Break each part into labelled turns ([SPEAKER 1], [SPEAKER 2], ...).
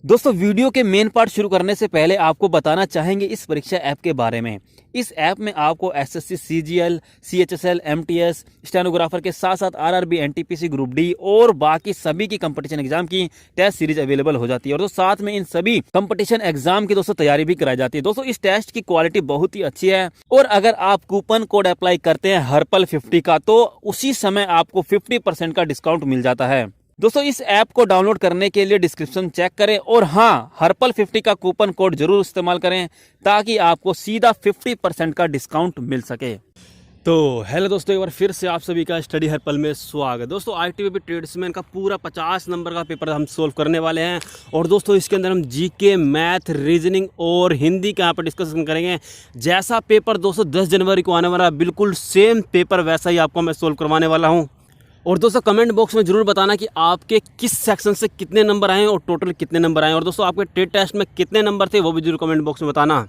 [SPEAKER 1] दोस्तों वीडियो के main part शुरू करने से पहले आपको बताना चाहेंगे इस परीक्षा ऐप के बारे में। इस ऐप में आपको SSC, CGL, CHSL, MTS, stenographer के साथ साथ आरआरबी, एनटीपीसी, ग्रुप डी और बाकी सभी की कंपटीशन एग्जाम की टेस्ट सीरीज अवेलेबल हो जाती है। और दोस्तों साथ में इन सभी कंपटीशन एग्जाम की दोस्तों तैयारी भी कराई जाती है। दोस्तों इस टेस्ट की क्वालिटी बहुत ही अच्छी है और अगर आप कूपन कोड अप्लाई करते हैं हरपल 50 का तो उसी समय आपको 50% का डिस्काउंट मिल जाता है। दोस्तों इस ऐप को डाउनलोड करने के लिए डिस्क्रिप्शन चेक करें और हाँ, हरपल 50 का कूपन कोड जरूर इस्तेमाल करें ताकि आपको सीधा 50% का डिस्काउंट मिल सके।
[SPEAKER 2] तो हेलो दोस्तों, एक बार फिर से आप सभी का स्टडी हरपल में स्वागत है। दोस्तों आईटीबीपी ट्रेड्समैन का पूरा 50 नंबर का पेपर हम सोल्व करने वाले हैं और दोस्तों इसके अंदर हम जीके, मैथ, रीजनिंग और हिंदी का यहाँ पर डिस्कशन करेंगे। जैसा पेपर दोस्तों 10 जनवरी को आने वाला है, बिल्कुल सेम पेपर वैसा ही आपको मैं सोल्व करवाने वाला हूँ। और दोस्तों कमेंट बॉक्स में जरूर बताना कि आपके किस सेक्शन से कितने नंबर आए और टोटल कितने नंबर आए और दोस्तों आपके ट्रेड टेस्ट में कितने नंबर थे वो भी जरूर कमेंट बॉक्स में बताना।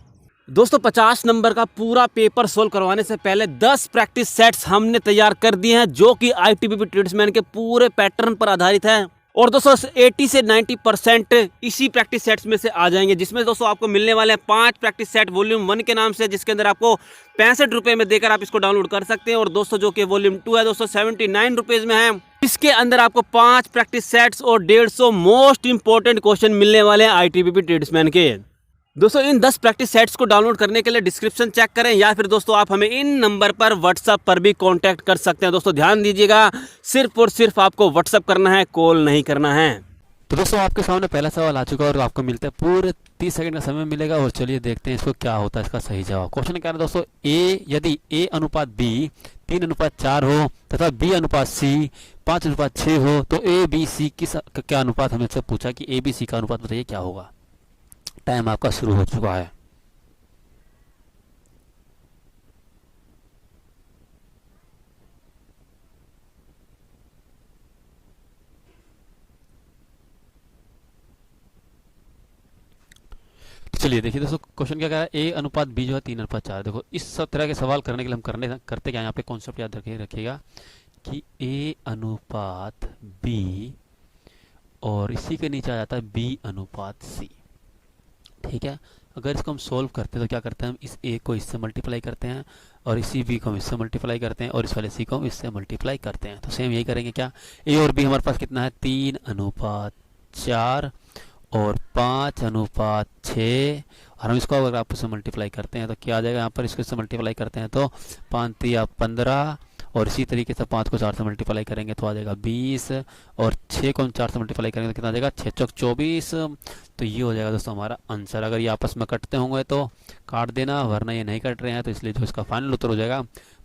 [SPEAKER 2] दोस्तों 50 नंबर का पूरा पेपर सोल्व करवाने से पहले 10 प्रैक्टिस सेट्स हमने तैयार कर दिए हैं जो कि आईटीबीपी ट्रेड्समैन के पूरे पैटर्न पर आधारित है। और दोस्तों 80 से 90% इसी प्रैक्टिस सेट्स में से आ जाएंगे, जिसमें दोस्तों आपको मिलने वाले हैं 5 प्रैक्टिस सेट वॉल्यूम 1 के नाम से, जिसके अंदर आपको 65 रुपए में देकर आप इसको डाउनलोड कर सकते हैं। और दोस्तों जो कि वॉल्यूम 2 है दोस्तों 79 रुपीज में है। इसके अंदर आपको 5 प्रैक्टिस सेट्स और 150 मोस्ट इंपॉर्टेंट क्वेश्चन मिलने वाले हैं आईटीबीपी ट्रेड्समैन के। दोस्तों इन 10 प्रैक्टिस सेट्स को डाउनलोड करने के लिए डिस्क्रिप्शन चेक करें या फिर दोस्तों आप हमें इन नंबर पर व्हाट्सएप पर भी कांटेक्ट कर सकते हैं। दोस्तों ध्यान दीजिएगा, सिर्फ और सिर्फ आपको व्हाट्सएप करना है, कॉल नहीं करना है।
[SPEAKER 3] तो दोस्तों आपके सामने पहला सवाल आ चुका है और आपको मिलता है पूरे 30 सेकंड का समय मिलेगा। और चलिए देखते हैं इसको क्या होता है इसका सही जवाब। क्वेश्चन क्या है दोस्तों, ए यदि ए अनुपात बी 3:4 हो तथा बी अनुपात सी 5:6 हो तो ए बी सी किस क्या अनुपात, हमें से पूछा कि ए बी सी का अनुपात बताइए क्या होगा। टाइम आपका शुरू हो चुका है। चलिए देखिए दोस्तों क्वेश्चन क्या कह रहा है, ए अनुपात बी जो है 3:4। देखो इस सब तरह के सवाल करने के लिए हम करते क्या, यहाँ पे कॉन्सेप्ट याद रखिएगा कि ए अनुपात बी और इसी के नीचे आ जाता है बी अनुपात सी। ठीक है, अगर इसको हम सोल्व करते हैं तो क्या करते हैं, हम इस ए को इससे मल्टीप्लाई करते हैं और इसी बी को हम इससे मल्टीप्लाई करते हैं और इस वाले सी को हम इससे मल्टीप्लाई करते हैं। तो सेम यही करेंगे। क्या, ए और बी हमारे पास कितना है 3:4 और 5:6 और हम इसको अगर आपस में मल्टीप्लाई करते हैं तो क्या आ जाएगा, यहाँ पर इसको इससे मल्टीप्लाई करते हैं तो 5×3 = 15 और इसी तरीके से 5 को 4 से मल्टीप्लाई करेंगे तो आ जाएगा 20 और 6 को हम 4 से मल्टीप्लाई करेंगे तो कितना आ जाएगा 6×4 = 24। तो ये हो जाएगा दोस्तों हमारा आंसर। अगर ये आपस में कटते होंगे तो काट देना, वरना ये नहीं कट रहे हैं तो इसलिए जो इसका फाइनल उत्तर हो जाएगा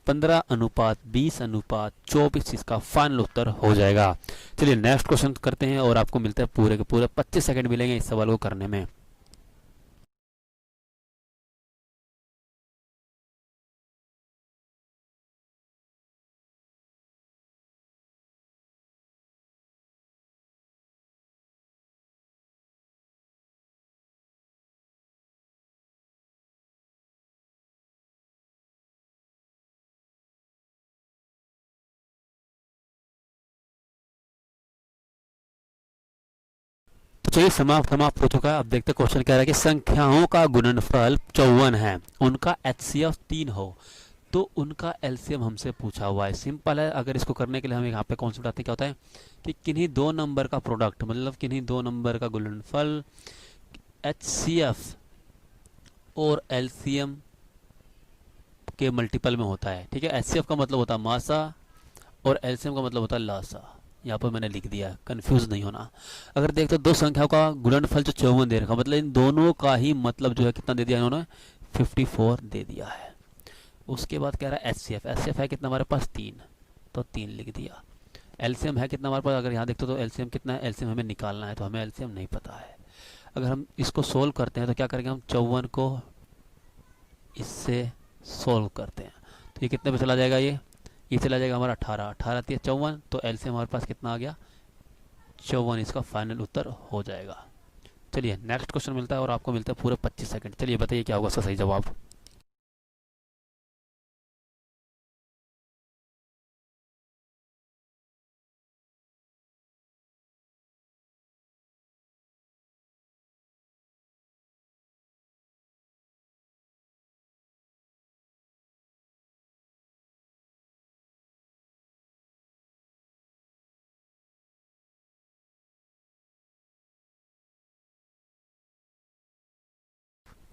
[SPEAKER 3] 15:20:24 इसका फाइनल उत्तर हो जाएगा। चलिए नेक्स्ट क्वेश्चन करते हैं और आपको मिलते हैं पूरे के पूरे 25 सेकंड मिलेंगे इस सवाल को करने में। तो चलिए समाप्त हो चुका है। अब देखते हैं क्वेश्चन कह रहा है कि संख्याओं का गुणनफल 54 है, उनका एचसीएफ 3 हो तो उनका एलसीएम हमसे पूछा हुआ है। सिंपल है, अगर इसको करने के लिए हम यहाँ पे कॉन्सेप्ट आते हैं, क्या होता है कि किन्हीं दो नंबर का प्रोडक्ट मतलब किन्हीं दो नंबर का गुणनफल एचसीएफ और एलसीएम के मल्टीपल में होता है। ठीक है, एचसीएफ का मतलब होता है मासा और एलसीएम का मतलब होता है लासा। यहाँ पर मैंने लिख दिया, कंफ्यूज नहीं होना। अगर देखते दो संख्याओं का गुणनफल जो 54 दे रखा, मतलब इन दोनों का ही मतलब जो है कितना दे दिया इन्होंने 54 दे दिया है। उसके बाद कह रहा है एचसीएफ, एचसीएफ है कितना हमारे पास 3 तो 3 लिख दिया। एलसीएम है कितना हमारे पास, अगर यहाँ देखते तो एलसीएम कितना है, एलसीएम हमें निकालना है तो हमें एलसीएम नहीं पता है। अगर हम इसको सोल्व करते हैं तो क्या करेंगे, हम 54 को इससे सोल्व करते हैं तो ये कितने पे चला जाएगा, ये चला जाएगा हमारा 18, 18×3 = 54 तो एलसीएम हमारे पास कितना आ गया 54, इसका फाइनल उत्तर हो जाएगा। चलिए नेक्स्ट क्वेश्चन मिलता है और आपको मिलता है पूरे 25 सेकंड। चलिए बताइए क्या होगा इसका सही जवाब।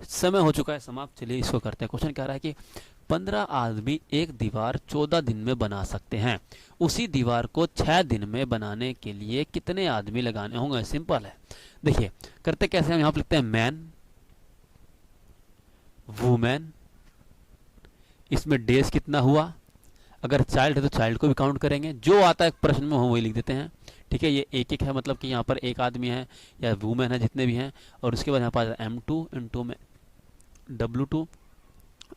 [SPEAKER 3] समय हो चुका है समाप्त। चलिए इसको करते हैं। क्वेश्चन कह रहा है कि 15 आदमी एक दीवार 14 दिन में बना सकते हैं, उसी दीवार को 6 दिन में बनाने के लिए कितने आदमी लगाने होंगे? सिंपल है। देखिए करते कैसे, हम यहाँ पर लिखते हैं मैन, वुमेन, इसमें डेज कितना हुआ, अगर चाइल्ड है तो चाइल्ड को भी काउंट करेंगे, जो आता है प्रश्न में हम वही लिख देते हैं। ठीक है, ये एक एक है, मतलब कि यहाँ पर एक आदमी है या वुमेन है जितने भी हैं, और उसके बाद यहाँ पर M2 इंटू में W2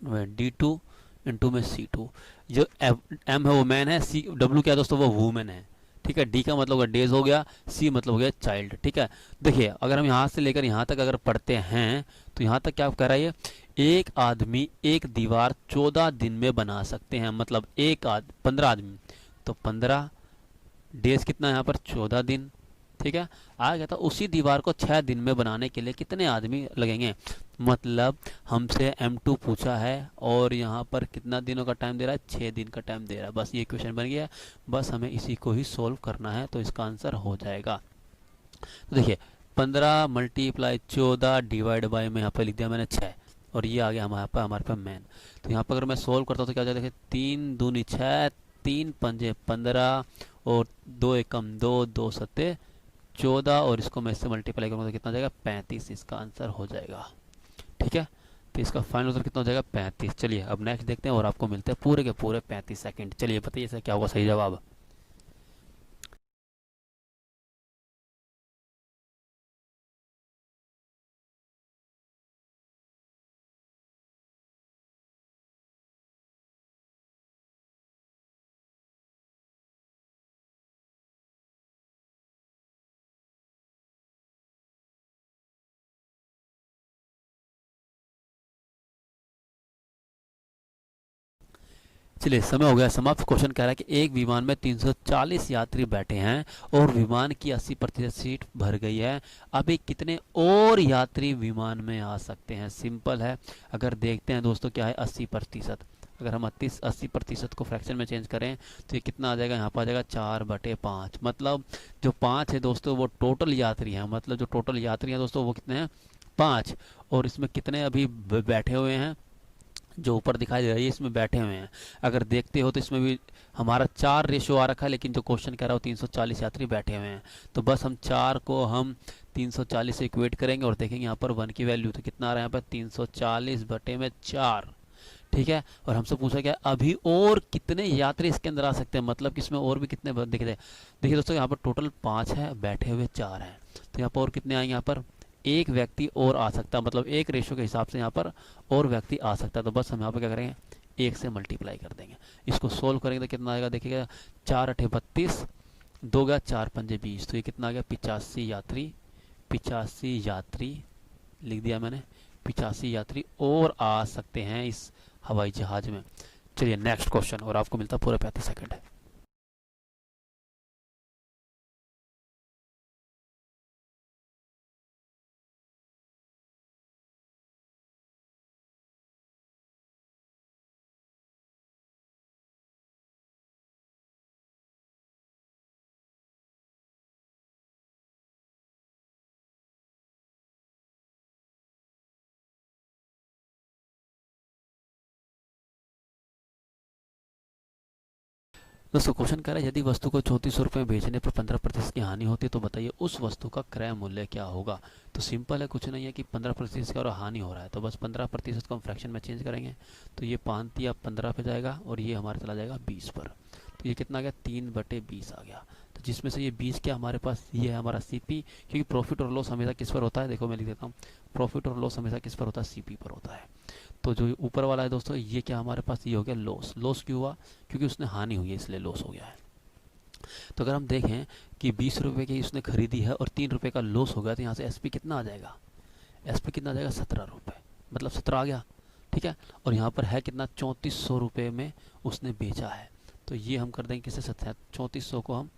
[SPEAKER 3] D2 इंटू में C2। जो M है वो मैन है, W क्या है दोस्तों, वो वुमेन है। ठीक है, D का मतलब होगा डेज हो गया, C मतलब हो गया चाइल्ड। ठीक है, देखिए अगर हम यहाँ से लेकर यहाँ तक अगर पढ़ते हैं तो यहाँ तक क्या कह रहा है ये, एक आदमी एक दीवार 14 दिन में बना सकते हैं, मतलब 15 आदमी, तो 15 डेज कितना है यहाँ पर 14 दिन। ठीक है, आ गया था। उसी दीवार को 6 दिन में बनाने के लिए कितने आदमी लगेंगे, मतलब हमसे M2 पूछा है और यहाँ पर कितना दिनों का टाइम दे रहा है, 6 दिन का टाइम दे रहा है। बस ये क्वेश्चन बन गया, बस हमें इसी को ही सोल्व करना है, तो इसका आंसर हो जाएगा। तो देखिए 15 मल्टीप्लाई 14 डिवाइड बाई में यहाँ पर लिख दिया मैंने 6, और ये आ गया हमारे पास मैन। तो यहाँ पर अगर मैं सोल्व करता हूँ तो क्या हो जाएगा, देखिए 3 दूनी 6, 3 पंजे 15 और 2 एकम 2, 2 सत्ते 14, और इसको मैं इससे मल्टीप्लाई करूँगा तो कितना हो जाएगा 35, इसका आंसर हो जाएगा। ठीक है, तो इसका फाइनल आंसर कितना हो जाएगा 35। चलिए अब नेक्स्ट देखते हैं और आपको मिलते हैं पूरे के पूरे 35 सेकंड। चलिए बताइए सर क्या होगा सही जवाब। चलिए समय हो गया समाप्त। क्वेश्चन कह रहा है कि एक विमान में 340 यात्री बैठे हैं और विमान की 80% सीट भर गई है, अभी कितने और यात्री विमान में आ सकते हैं? सिंपल है, अगर देखते हैं दोस्तों क्या है 80%, अगर हम 80% को फ्रैक्शन में चेंज करें तो ये कितना आ जाएगा, यहाँ पर आ जाएगा 4/5, मतलब जो 5 है दोस्तों वो टोटल यात्री हैं, मतलब जो टोटल यात्री हैं दोस्तों वो कितने हैं 5, और इसमें कितने अभी बैठे हुए हैं, जो ऊपर दिखाई दे रहा है इसमें बैठे हुए हैं। अगर देखते हो तो इसमें भी हमारा 4 रेशो आ रखा है, लेकिन जो क्वेश्चन कह रहा है वो 340 यात्री बैठे हुए हैं, तो बस हम 4 को हम 340 से इक्वेट करेंगे और देखेंगे यहाँ पर 1 की वैल्यू तो कितना आ रहा है यहाँ पर 340/4। ठीक है, और हमसे पूछा गया अभी और कितने यात्री इसके अंदर आ सकते हैं, मतलब कि इसमें और भी कितने देखिए दोस्तों यहाँ पर टोटल 5 है, बैठे हुए 4 हैं, तो यहाँ पर और कितने आएंगे, यहाँ पर एक व्यक्ति और आ सकता है, मतलब एक रेशो के हिसाब से यहाँ पर और व्यक्ति आ सकता है, तो बस हम यहाँ पर क्या करेंगे 1 से मल्टीप्लाई कर देंगे। इसको सोल्व करेंगे तो कितना आएगा, देखिएगा 4×8 32, 2 गया 4 पंजे 20, तो ये कितना आ गया 85 यात्री। 85 यात्री लिख दिया मैंने, 85 यात्री और आ सकते हैं इस हवाई जहाज में। चलिए नेक्स्ट क्वेश्चन, और आपको मिलता है पूरा 35 सेकंड। दोस्तों क्वेश्चन कह रहा है यदि वस्तु को 3400 रुपये बेचने पर 15% की हानि होती है तो बताइए उस वस्तु का क्रय मूल्य क्या होगा। तो सिंपल है, कुछ नहीं है कि 15% का और हानि हो रहा है, तो बस 15% को हम फ्रैक्शन में चेंज करेंगे, तो ये 5 या 15 पे जाएगा और ये हमारे चला जाएगा 20 पर, तो ये कितना आ गया 3/20 आ गया। तो जिसमें से ये 20 क्या हमारे पास, ये है हमारा CP, क्योंकि प्रॉफिट और लॉस हमेशा किस पर होता है, देखो मैं लिख देता हूँ, प्रॉफिट और लॉस हमेशा किस पर होता है, CP पर होता है। तो जो ऊपर वाला है दोस्तों ये क्या हमारे पास, ये हो गया लॉस। लॉस क्यों हुआ, क्योंकि उसने हानि हुई है इसलिए लॉस हो गया है। तो अगर हम देखें कि 20 रुपये की उसने खरीदी है और 3 रुपये का लॉस हो गया, तो यहाँ से SP कितना आ जाएगा, SP कितना आ जाएगा 17 रुपये, मतलब 17 आ गया। ठीक है, और यहाँ पर है कितना 3400 रुपये में उसने बेचा है, तो ये हम कर देंगे किससे 3400 को हम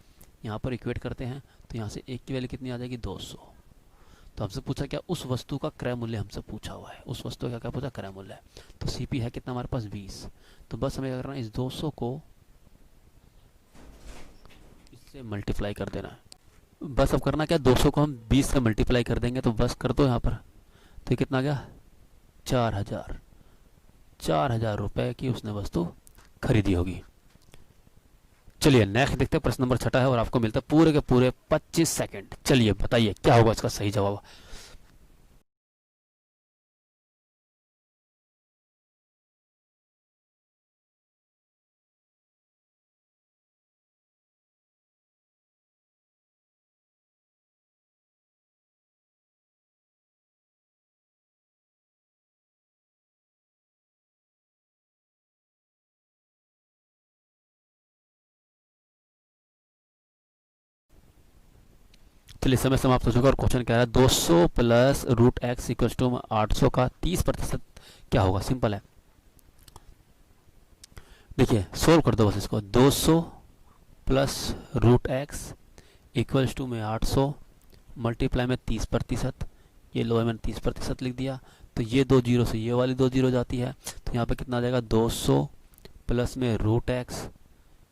[SPEAKER 3] यहाँ पर इक्वेट करते हैं, तो यहाँ से एक की वैल्यू कितनी आ जाएगी 200। तो हमसे पूछा क्या, उस वस्तु का क्रय मूल्य हमसे पूछा हुआ है, उस वस्तु का क्या पूछा, क्रय मूल्य। तो CP है कितना हमारे पास 20, तो बस हमें क्या करना है, इस 200 को इससे मल्टीप्लाई कर देना है। बस अब करना क्या, 200 को हम 20 से मल्टीप्लाई कर देंगे, तो बस कर दो यहाँ पर, तो ये कितना आ गया 4,000 रुपए की उसने वस्तु खरीदी होगी। चलिए नेक्स्ट देखते हैं, प्रश्न नंबर 6 है और आपको मिलता है पूरे के पूरे 25 सेकंड। चलिए बताइए क्या होगा इसका सही जवाब। चलिए समय समाप्त हो चुका और क्वेश्चन कह रहा है 200 plus root x equal to 800 का 30% क्या होगा। सिंपल है, देखिए सोल्व कर दो बस इसको। 200 plus root x equals to में 800 मल्टीप्लाई में 30%, ये लोअर में 30% लिख दिया, तो ये 2 जीरो से ये वाली 2 जीरो जाती है, तो यहाँ पे कितना आ जाएगा 200 प्लस में रूट एक्स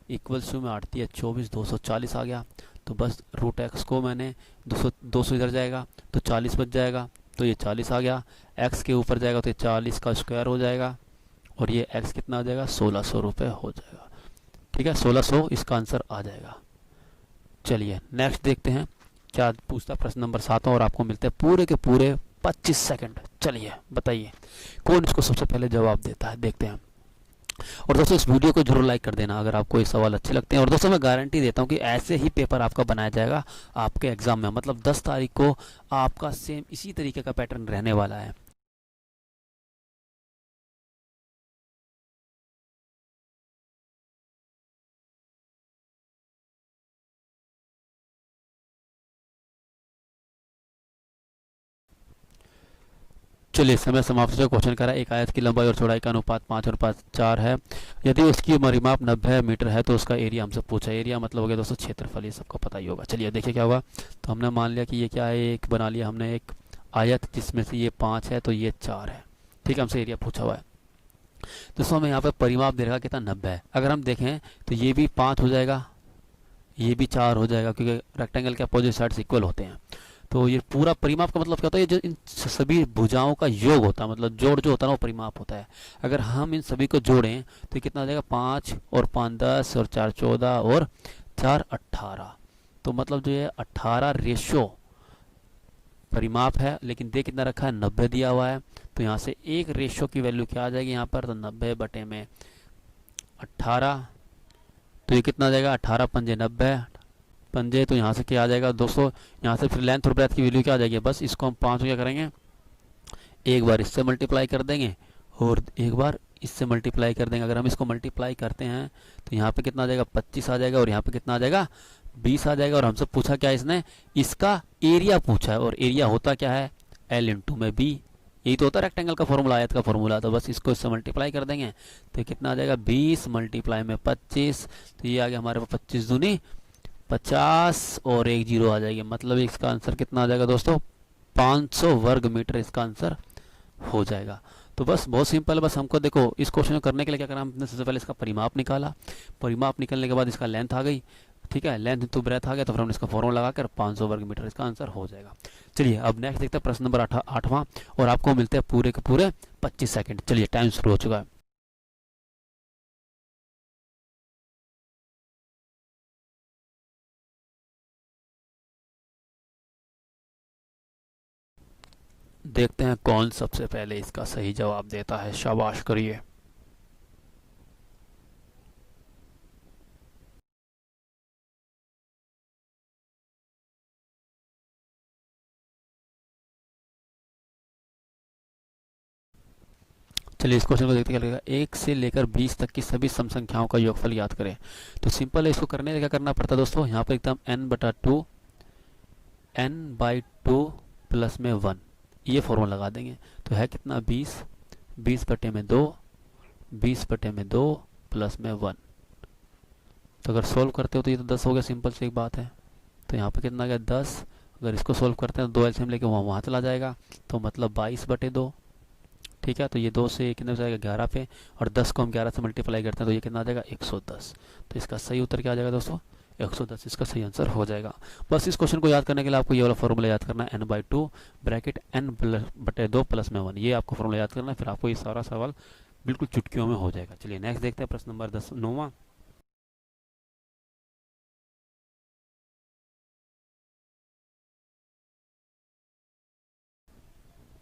[SPEAKER 3] इक्वल्स टू में 8 है 24, 240 आ गया। तो बस रूट एक्स को मैंने 200 इधर जाएगा तो 40 बच जाएगा, तो ये 40 आ गया। एक्स के ऊपर जाएगा तो ये 40 का स्क्वायर हो जाएगा और ये एक्स कितना आ जाएगा 1600 रुपये हो जाएगा। ठीक है, 1600 इसका आंसर आ जाएगा। चलिए नेक्स्ट देखते हैं क्या पूछता प्रश्न नंबर 7 और आपको मिलते हैं पूरे के पूरे 25 सेकंड। चलिए बताइए कौन इसको सबसे पहले जवाब देता है, देखते हैं। और दोस्तों इस वीडियो को जरूर लाइक कर देना अगर आपको ये सवाल अच्छे लगते हैं। और दोस्तों मैं गारंटी देता हूँ कि ऐसे ही पेपर आपका बनाया जाएगा आपके एग्जाम में, मतलब 10 तारीख को आपका सेम इसी तरीके का पैटर्न रहने वाला है। चलिए समय समाप्त हो। क्वेश्चन कह रहा है एक आयत की लंबाई और चौड़ाई का अनुपात 5 और 5 4 है, यदि उसकी परिमाप 90 मीटर है तो उसका एरिया हमसे पूछा। एरिया मतलब हो गया दोस्तों क्षेत्रफल, ये सबको पता ही होगा। चलिए देखिए क्या होगा। तो हमने मान लिया कि ये क्या है, एक बना लिया हमने एक आयत जिसमें से ये 5 है तो ये 4 है। ठीक है, हमसे एरिया पूछा हुआ है। दोस्तों हमें यहाँ पे परिमाप दे रखा कितना 90 है। अगर हम देखें तो ये भी 5 हो जाएगा, ये भी 4 हो जाएगा, क्योंकि रेक्टेंगल के अपोजिट साइड्स इक्वल होते हैं। तो ये पूरा परिमाप का मतलब क्या होता है, ये जो इन सभी भुजाओं का योग होता है, मतलब जोड़ जो होता है ना वो परिमाप होता है। अगर हम इन सभी को जोड़ें तो कितना आ जाएगा 5 और 5 10 और 4 14 और 4 18। तो मतलब जो ये 18 रेशो परिमाप है, लेकिन दे कितना रखा है 90 दिया हुआ है। तो यहाँ से एक रेशो की वैल्यू क्या आ जाएगी यहाँ पर, तो 90 बटे में 18, तो ये कितना आ जाएगा 18 पंजे 90 पंजे, तो यहाँ से क्या आ जाएगा दोस्तों, यहाँ से फिर लेंथ और ब्रेथ की वैल्यू क्या आ जाएगी, बस इसको हम 5 क्या करेंगे, एक बार इससे मल्टीप्लाई कर देंगे और एक बार इससे मल्टीप्लाई कर देंगे। अगर हम इसको मल्टीप्लाई करते हैं तो यहाँ पे कितना आ जाएगा 25 आ जाएगा और यहाँ पे कितना आ जाएगा 20 आ जाएगा। और हमसे पूछा क्या इसने, इसका एरिया पूछा है, और एरिया होता क्या है L इंटू में B, यही तो होता है रेक्टेंगल का फॉर्मूला, आयत का फॉर्मूला। तो बस इसको इससे मल्टीप्लाई कर देंगे तो कितना आ जाएगा 20 मल्टीप्लाई में 25, तो ये आ गया हमारे पास 25 दूनी 50 और एक जीरो आ जाएगी। मतलब इसका आंसर कितना आ जाएगा दोस्तों 500 वर्ग मीटर इसका आंसर हो जाएगा। तो बस बहुत सिंपल है, बस हमको देखो इस क्वेश्चन को करने के लिए क्या करना, हमने सबसे पहले इसका परिमाप निकाला, परिमाप निकलने के बाद इसका लेंथ आ गई, ठीक है, लेंथ इंटू ब्रेथ आ गया, तो फिर हमने इसका फॉर्मूला लगाकर 500 वर्ग मीटर इसका आंसर हो जाएगा। चलिए अब नेक्स्ट देखते हैं प्रश्न नंबर 8वां और आपको मिलते हैं पूरे के पूरे 25 सेकंड। चलिए टाइम शुरू हो चुका है। देखते हैं कौन सबसे पहले इसका सही जवाब देता है, शाबाश करिए। चलिए इस क्वेश्चन को देखते क्या लगेगा, 1 से लेकर 20 तक की सभी सम संख्याओं का योगफल याद करें। तो सिंपल है, इसको करने के लिए क्या करना पड़ता है दोस्तों, यहाँ पर एकदम n/2 n/2 प्लस में 1 ये फॉर्मूला लगा देंगे। तो है कितना 20, 20 बटे में 2, 20 बटे में 2 प्लस में 1। तो अगर सोल्व करते हो तो ये तो 10 हो गया, सिंपल सी एक बात है। तो यहाँ पे कितना गया 10, अगर इसको सोल्व करते हैं तो 2 एलसीएम लेके वहाँ चला जाएगा, तो मतलब 22 बटे 2। ठीक है, तो ये 2 से कितने हो जाएगा 11 पे, और 10 को हम 11 से मल्टीप्लाई करते हैं तो ये कितना आ जाएगा 110। तो इसका सही उत्तर क्या आ जाएगा दोस्तों 110 इसका सही आंसर हो जाएगा। बस इस क्वेश्चन को याद करने के लिए आपको ये वाला फॉर्मूला याद करना है, n/2 ब्रैकेट n/2 प्लस में 1, ये आपको फॉर्मूला याद करना है, फिर आपको ये सारा सवाल बिल्कुल चुटकियों में हो जाएगा। चलिए नेक्स्ट देखते हैं प्रश्न नंबर 9वां।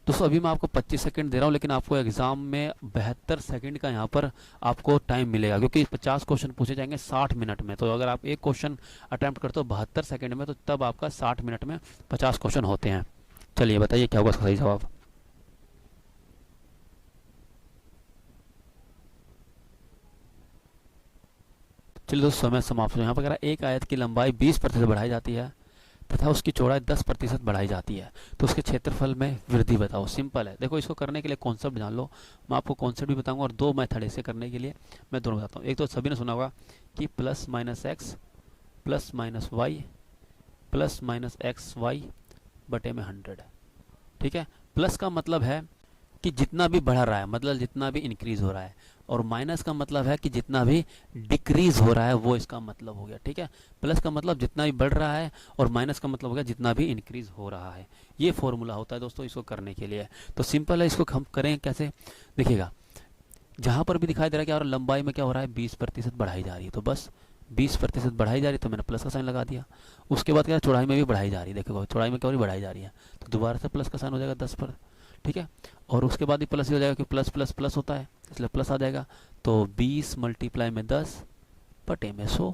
[SPEAKER 3] दोस्तों अभी मैं आपको 25 सेकंड दे रहा हूँ, लेकिन आपको एग्जाम में 72 सेकंड का यहाँ पर आपको टाइम मिलेगा, क्योंकि 50 क्वेश्चन पूछे जाएंगे 60 मिनट में। तो अगर आप एक क्वेश्चन अटेम्प्ट करते हो 72 सेकंड में, तो तब आपका 60 मिनट में 50 क्वेश्चन होते हैं। चलिए बताइए क्या होगा इसका सही जवाब। चलिए दोस्तों समय समाप्त हो। यहाँ पर कह रहा है एक आयत की लंबाई 20% बढ़ाई जाती है तथा उसकी चौड़ाई 10% बढ़ाई जाती है, तो उसके क्षेत्रफल में वृद्धि बताओ। सिंपल है, देखो इसको करने के लिए कॉन्सेप्ट जान लो। मैं आपको कॉन्सेप्ट भी बताऊंगा और दो मेथड इसे करने के लिए मैं दोनों बताता हूँ। एक तो सभी ने सुना होगा कि plus minus x plus minus y plus minus x y बटे में 100। ठीक है, प्लस का मतलब है कि जितना भी बढ़ रहा है, मतलब जितना भी इंक्रीज हो रहा है, और माइनस का मतलब है कि जितना भी डिक्रीज हो रहा है, वो इसका मतलब हो गया। ठीक है, प्लस का मतलब जितना भी बढ़ रहा है और माइनस का मतलब हो गया जितना भी इंक्रीज हो रहा है। ये फॉर्मूला होता है दोस्तों इसको करने के लिए। तो सिंपल है, इसको हम करें कैसे, देखिएगा जहां पर भी दिखाई दे रहा है कि और लंबाई में क्या हो रहा है 20% बढ़ाई जा रही है, तो बस 20% बढ़ाई जा रही है, तो मैंने प्लस का साइन लगा दिया। उसके बाद क्या चौड़ाई में भी बढ़ाई जा रही है, देखो चौड़ाई में क्या हो रही बढ़ाई जा रही है, तो दोबारा से प्लस का साइन हो जाएगा 10 पर। ठीक है, और उसके बाद भी प्लस ही हो जाएगा, क्योंकि प्लस प्लस प्लस होता है इसलिए प्लस आ जाएगा। तो 20 मल्टीप्लाई में 10 बटे में 100,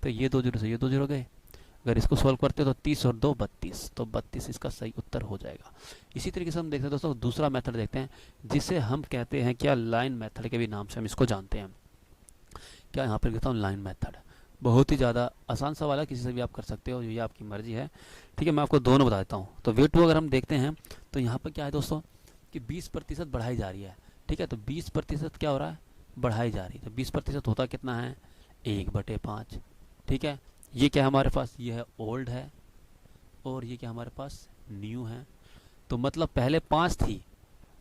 [SPEAKER 3] तो ये 2 जीरो से ये 2 जीरो गए। अगर इसको सॉल्व करते हो तो 30 और 2 32, तो 32 इसका सही उत्तर हो जाएगा। इसी तरीके से हम देखते हैं दोस्तों दूसरा मेथड देखते हैं, जिसे हम कहते हैं क्या लाइन मेथड के भी नाम से हम इसको जानते हैं। क्या यहाँ पर लिखता हूँ लाइन मेथड, बहुत ही ज़्यादा आसान सवाल है, किसी से भी आप कर सकते हो, ये आपकी मर्जी है। ठीक है, मैं आपको दोनों बता देता हूँ। तो वे टू अगर हम देखते हैं तो यहाँ पर क्या है दोस्तों कि 20% बढ़ाई जा रही है। ठीक है, तो 20% क्या हो रहा है बढ़ाई जा रही है, तो 20% होता कितना है 1/5। ठीक है, ये क्या हमारे पास, ये है ओल्ड है और ये क्या हमारे पास न्यू है। तो मतलब पहले 5 थी,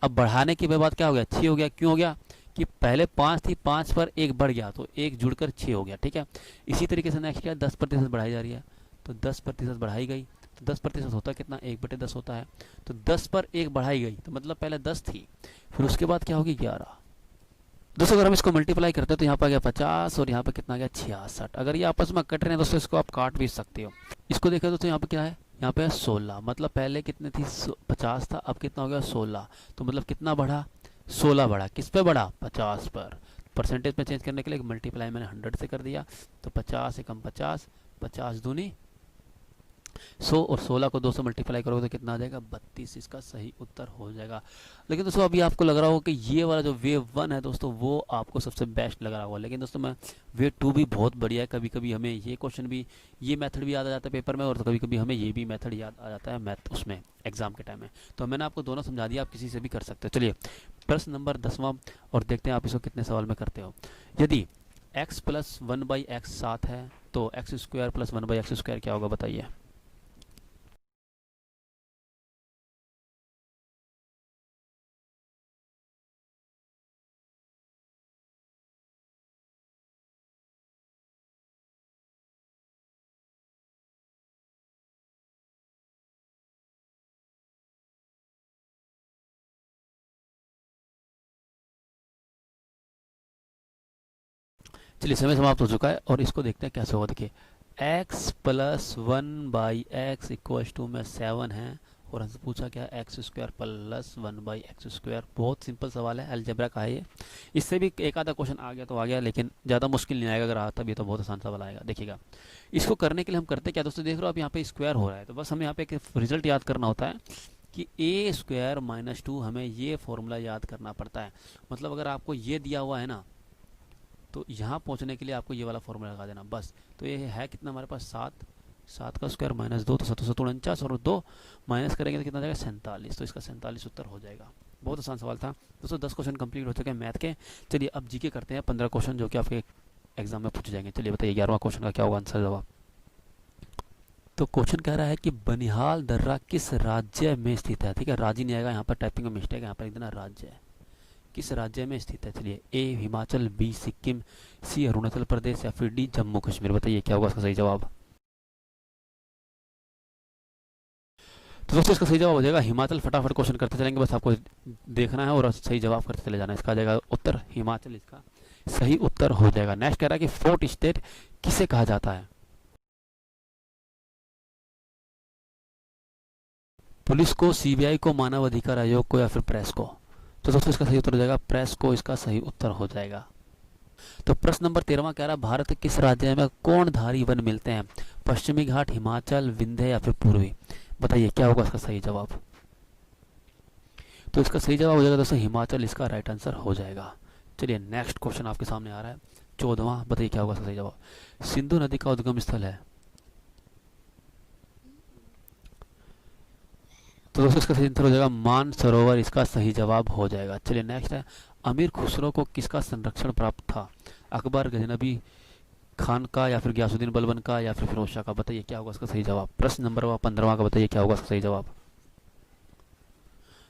[SPEAKER 3] अब बढ़ाने के बाद क्या हो गया 6 हो गया। क्यों हो गया कि पहले 5 थी, 5 पर 1 बढ़ गया, तो 1 जुड़कर 6 हो गया। ठीक है, इसी तरीके से नेक्स्ट क्या 10% बढ़ाई जा रही है, तो 10% बढ़ाई गई, तो 10% होता कितना 1/10 होता है। तो 10 पर 1 बढ़ाई गई, तो मतलब पहले 10 थी, फिर उसके बाद क्या होगी 11। दोस्तों अगर हम इसको मल्टीप्लाई करते हैं तो यहाँ पर आ गया 50 और यहाँ पर कितना आ गया 66। अगर ये आपस में कट रहे हैं दोस्तों इसको आप काट भी सकते हो। इसको देखा दोस्तों यहाँ पे क्या है, यहाँ पे 16, मतलब पहले कितने थी 50 था, अब कितना हो गया 16, तो मतलब कितना बढ़ा 16 बढ़ा। किस पे बढ़ा 50 पर। परसेंटेज में चेंज करने के लिए मल्टीप्लाई मैंने 100 से कर दिया, तो 50 से कम 50, 50 दूनी 100 और 16 को 200 मल्टीप्लाई करोगे तो कितना आ जाएगा 32, इसका सही उत्तर हो जाएगा। लेकिन दोस्तों अभी आपको लग रहा हो कि ये वाला जो वेव 1 है दोस्तों वो आपको सबसे बेस्ट लग रहा होगा, लेकिन दोस्तों मैं वेव 2 भी बहुत बढ़िया है। कभी कभी हमें ये क्वेश्चन भी, ये मेथड भी याद आ जाता है पेपर में, और तो कभी कभी हमें ये भी मेथड याद आ जाता है मैथ उसमें एग्जाम के टाइम में। तो मैंने आपको दोनों समझा दिया, आप किसी से भी कर सकते हो। चलिए प्रश्न नंबर 10वां, और देखते हैं आप इसको कितने सवाल में करते हो। यदि x प्लस 1/x 7 है तो x² प्लस 1/x² क्या होगा बताइए। चलिए समय समाप्त हो चुका है और इसको देखते हैं कैसे होगा। देखिए x plus 1/x equals to में 7 है, और हमसे पूछा क्या x² प्लस 1/x²। बहुत सिंपल सवाल है, अलजेब्रा का है ये। इससे भी एक आधा क्वेश्चन आ गया तो आ गया, लेकिन ज़्यादा मुश्किल नहीं आएगा। अगर आता भी तो बहुत आसान सवाल आएगा। देखिएगा इसको करने के लिए हम करते क्या दोस्तों, देख रहे हो आप यहाँ पे स्क्वायर हो रहा है, तो बस हमें यहाँ पे एक रिजल्ट याद करना होता है कि a² - 2, हमें ये फॉर्मूला याद करना पड़ता है। मतलब अगर आपको ये दिया हुआ है ना, तो यहाँ पहुँचने के लिए आपको ये वाला फॉर्मूला लगा देना बस। तो ये है कितना हमारे पास 7, 7 का स्क्वायर माइनस 2, तो 749, और 2 माइनस करेंगे तो कितना आ जाएगा 47, तो इसका 47 उत्तर हो जाएगा। बहुत आसान सवाल था दोस्तों। 10 क्वेश्चन कंप्लीट हो चुके हैं मैथ के। चलिए अब जीके करते हैं 15 क्वेश्चन जो कि आपके एग्जाम में पूछे जाएंगे। चलिए बताइए 11वां क्वेश्चन का क्या होगा आंसर जवाब। तो क्वेश्चन कह रहा है कि बनिहाल दर्रा किस राज्य में स्थित है। ठीक है, राज्य नहीं आएगा यहाँ पर, टाइपिंग में मिस्टेक है, यहाँ पर लिख देना राज्य है। किस राज्य में स्थित है? चलिए, ए हिमाचल, बी सिक्किम, सी अरुणाचल प्रदेश या फिर डी जम्मू कश्मीर। बताइए क्या होगा इसका सही जवाब। तो दोस्तों इसका सही जवाब हो जाएगा हिमाचल। फटाफट क्वेश्चन करते चलेंगे, बस आपको देखना है और सही जवाब करते चले जाना है। इसका आ जाएगा उत्तर हिमाचल, इसका सही उत्तर हो जाएगा। नेक्स्ट कह रहा है कि फोर्थ स्टेट किसे कहा जाता है? पुलिस को, सीबीआई को, मानव अधिकार आयोग को या फिर प्रेस को? तो दोस्तों इसका सही उत्तर हो जाएगा प्रेस को, इसका सही उत्तर हो जाएगा। तो प्रश्न नंबर 13वां कह रहा है भारत के किस राज्य में कोणधारी वन मिलते हैं? पश्चिमी घाट, हिमाचल, विंध्य या फिर पूर्वी? बताइए क्या होगा इसका सही जवाब। तो इसका सही जवाब हो जाएगा दोस्तों हिमाचल, इसका राइट आंसर हो जाएगा। चलिए नेक्स्ट क्वेश्चन आपके सामने आ रहा है 14वां। बताइए क्या होगा इसका सही जवाब। सिंधु नदी का उद्गम स्थल है? तो दोस्तों इसका सही आंसर हो जाएगा मानसरोवर, इसका सही जवाब हो जाएगा। चलिए नेक्स्ट है अमीर खुसरो को किसका संरक्षण प्राप्त था? अकबर, गजनबी खान का या फिर गयासुद्दीन बलबन का या फिर फिरोज शाह का? बताइए क्या होगा इसका सही जवाब। प्रश्न नंबर 15वां का बताइए क्या होगा इसका सही जवाब।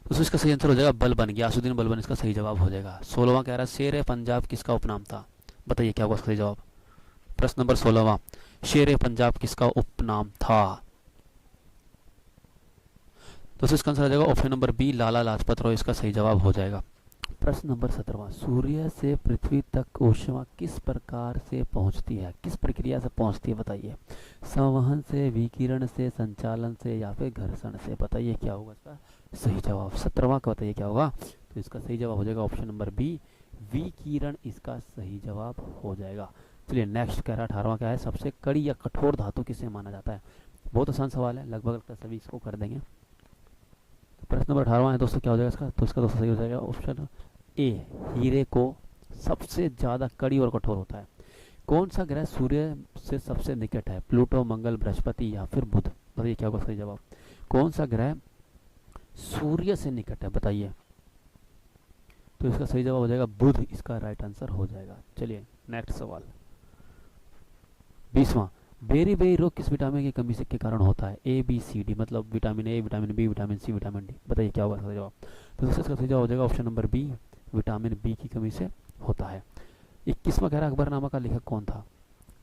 [SPEAKER 3] दोस्तों इसका सही आंसर हो जाएगा बलबन, गयासुद्दीन बलबन, इसका सही जवाब हो जाएगा। 16वां कह रहा है शेर ए पंजाब किसका उपनाम था? बताइए क्या होगा इसका सही जवाब। प्रश्न नंबर 16वां, शेर ए पंजाब किसका उपनाम था? दोस्तों इसका आंसर हो जाएगा option number B, Lala Lajpat Rai, इसका सही जवाब हो जाएगा। प्रश्न नंबर 17वां, सूर्य से पृथ्वी तक ऊष्मा किस प्रकार से पहुंचती है? किस प्रक्रिया से पहुंचती है? बताइए। संवहन से, विकिरण से, संचालन से या फिर घर्षण से? बताइए क्या होगा इसका सही जवाब। 17वां का बताइए क्या होगा। तो इसका सही जवाब हो जाएगा ऑप्शन नंबर बी, विकिरण, इसका सही जवाब हो जाएगा। चलिए नेक्स्ट कह रहा 18वां क्या है, सबसे कड़ी या कठोर धातु किसे माना जाता है? बहुत आसान सवाल है, लगभग सभी इसको कर देंगे। तो प्रश्न नंबर 18वां है दोस्तों, क्या हो जाएगा इसका। तो इसका दोस्तों सही हो जाएगा ऑप्शन ए, हीरे को सबसे ज्यादा कड़ी और कठोर होता है। कौन सा ग्रह सूर्य से सबसे निकट है? प्लूटो, मंगल, बृहस्पति या फिर बुध? बताइए क्या होगा सही जवाब। कौन सा ग्रह सूर्य से निकट है? बताइए। तो इसका सही जवाब हो जाएगा बुध, इसका राइट आंसर हो जाएगा। चलिए नेक्स्ट सवाल 20वां, बेरी बेरी रोग किस विटामिन की कमी से के कारण होता है? ए बी सी डी, मतलब vitamin A, vitamin B, vitamin C, vitamin D. बताइए क्या होगा इसका जवाब। तो दोस्तों इसका सही जवाब हो जाएगा option number B, vitamin B की कमी से होता है। 21वां कह रहा है अकबरनामा का लेखक कौन था?